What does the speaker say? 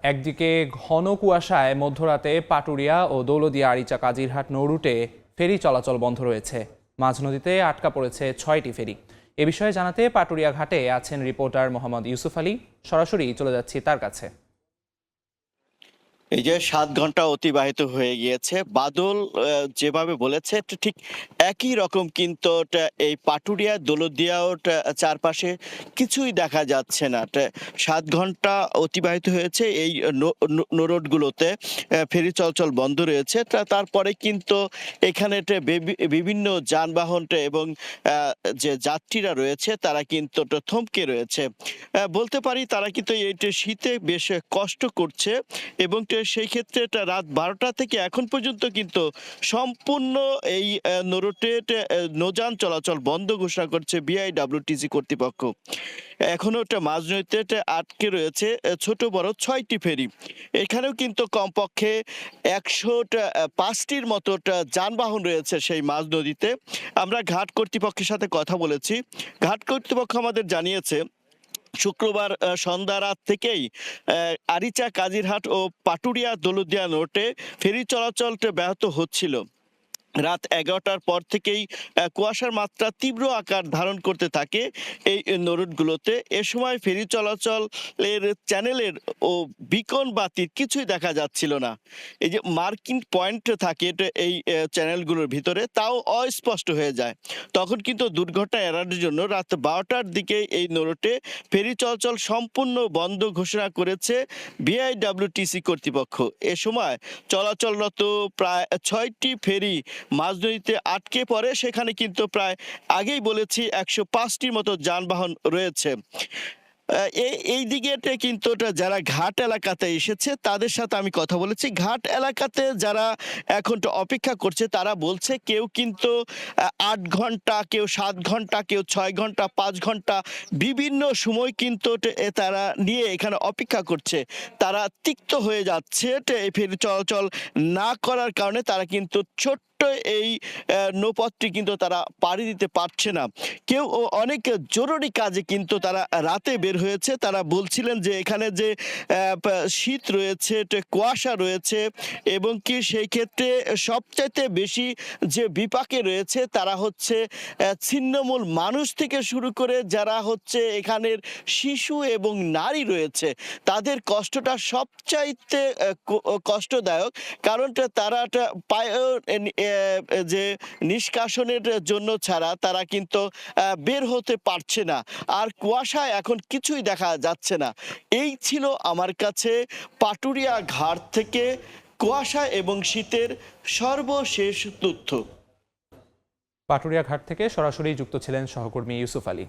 একদিকে ঘন কুয়াশায় মধ্যরাতে পাটুরিয়া ও দৌলতদিয়া আরিচা কাজিরহাট নৌরুটে ফেরি চলাচল বন্ধ রয়েছে। মাঝ নদীতে আটকা পড়েছে 6টি ফেরি। এ বিষয়ে জানাতে পাটুরিয়া ঘাটে আছেন রিপোর্টার মোহাম্মদ ইউসুফ আলী। সরাসরি চলে যাচ্ছি তার কাছে। এই যে ৭ ঘন্টা অতিবাহিত হয়ে গিয়েছে, বাদল যেভাবে বলেছে ঠিক একই রকম কিন্তু এই পাটুরিয়া দৌলতদিয়া চারপাশে কিছুই দেখা যাচ্ছে না। ৭ ঘন্টা অতিবাহিত হয়েছে এই নৌরোডগুলোতে, ফেরি চলাচল বন্ধ রয়েছে। তারপরে কিন্তু এখানে বিভিন্ন যানবাহন এবং যে যাত্রীরা রয়েছে তারা কিন্তু থমকে রয়েছে। বলতে পারি তারা কিন্তু এই শীতে বেশ কষ্ট করছে এবং সেই ক্ষেত্রে রাত ১২টা থেকে এখন পর্যন্ত কিন্তু সম্পূর্ণ এই নৌরুটে নৌযান চলাচল বন্ধ ঘোষণা করছে বিআইডব্লিউটিসি কর্তৃপক্ষ। এখনো মাঝ নদীতে আটকে রয়েছে ছোট বড় ৬টি ফেরি। এখানেও কিন্তু কমপক্ষে ১০৫টির মতো যানবাহন রয়েছে সেই মাঝ নদীতে। আমরা ঘাট কর্তৃপক্ষের সাথে কথা বলেছি। ঘাট কর্তৃপক্ষ আমাদের জানিয়েছে শুক্রবার সন্ধ্যা রাত থেকেই আরিচা কাজিরহাট ও পাটুরিয়া দৌলতদিয়া রোডে ফেরি চলাচল ব্যাহত হচ্ছিল। রাত ১১টার পর থেকেই কুয়াশার মাত্রা তীব্র আকার ধারণ করতে থাকে এই নৌরুটগুলোতে। এ সময় ফেরি চলাচলের চ্যানেলের ও বিকন বাতির কিছুই দেখা যাচ্ছিল না। এই যে মার্কিং পয়েন্ট থাকে এই চ্যানেলগুলোর ভিতরে, তাও অস্পষ্ট হয়ে যায়। তখন কিন্তু দুর্ঘটনা এড়ানোর জন্য রাত ১২টার দিকে এই নৌরুটে ফেরি চলাচল সম্পূর্ণ বন্ধ ঘোষণা করেছে বিআইডব্লিউটিসি কর্তৃপক্ষ। এ সময় চলাচলরত প্রায় ৬টি ফেরি মাঝ নদীতে আটকে পড়ে। সেখানে কিন্তু প্রায় আগেই বলেছি ১০৫টির মতো যানবাহন রয়েছে। এই দিকে কিন্তু যারা ঘাট এলাকাতে এসেছে তাদের সাথে আমি কথা বলেছি। ঘাট এলাকাতে যারা এখন অপেক্ষা করছে তারা বলছে কেউ কিন্তু ৮ ঘন্টা, কেউ ৭ ঘন্টা, কেউ ৬ ঘন্টা, ৫ ঘন্টা বিভিন্ন সময় কিন্তু তারা নিয়ে এখানে অপেক্ষা করছে। তারা তিক্ত হয়ে যাচ্ছে এই ফেরি চলাচল না করার কারণে। তারা কিন্তু ছোট্ট এই নৌপথটি কিন্তু তারা পাড়ি দিতে পারছে না। কেউ অনেক জরুরি কাজে কিন্তু তারা রাতে বের হয়েছে। তারা বলছিলেন যে এখানে যে শীত রয়েছে, কুয়াশা রয়েছে এবং কি সেই ক্ষেত্রে সবচাইতে বেশি যে বিপাকে রয়েছে তারা হচ্ছে ছিন্নমূল মানুষ থেকে শুরু করে যারা হচ্ছে এখানের শিশু এবং নারী রয়েছে, তাদের কষ্টটা সবচাইতে কষ্টদায়ক। কারণ তারা যে নিষ্কাশনের জন্য ছাড়া তারা কিন্তু বের হতে পারছে না। আর কুয়াশায় এখন কিছুই দেখা যাচ্ছে না। এই ছিল আমার কাছে পাটুরিয়া ঘাট থেকে কুয়াশা এবং শীতের সর্বশেষ তথ্য। পাটুরিয়া ঘাট থেকে সরাসরি যুক্ত ছিলেন সহকর্মী ইউসুফ আলী।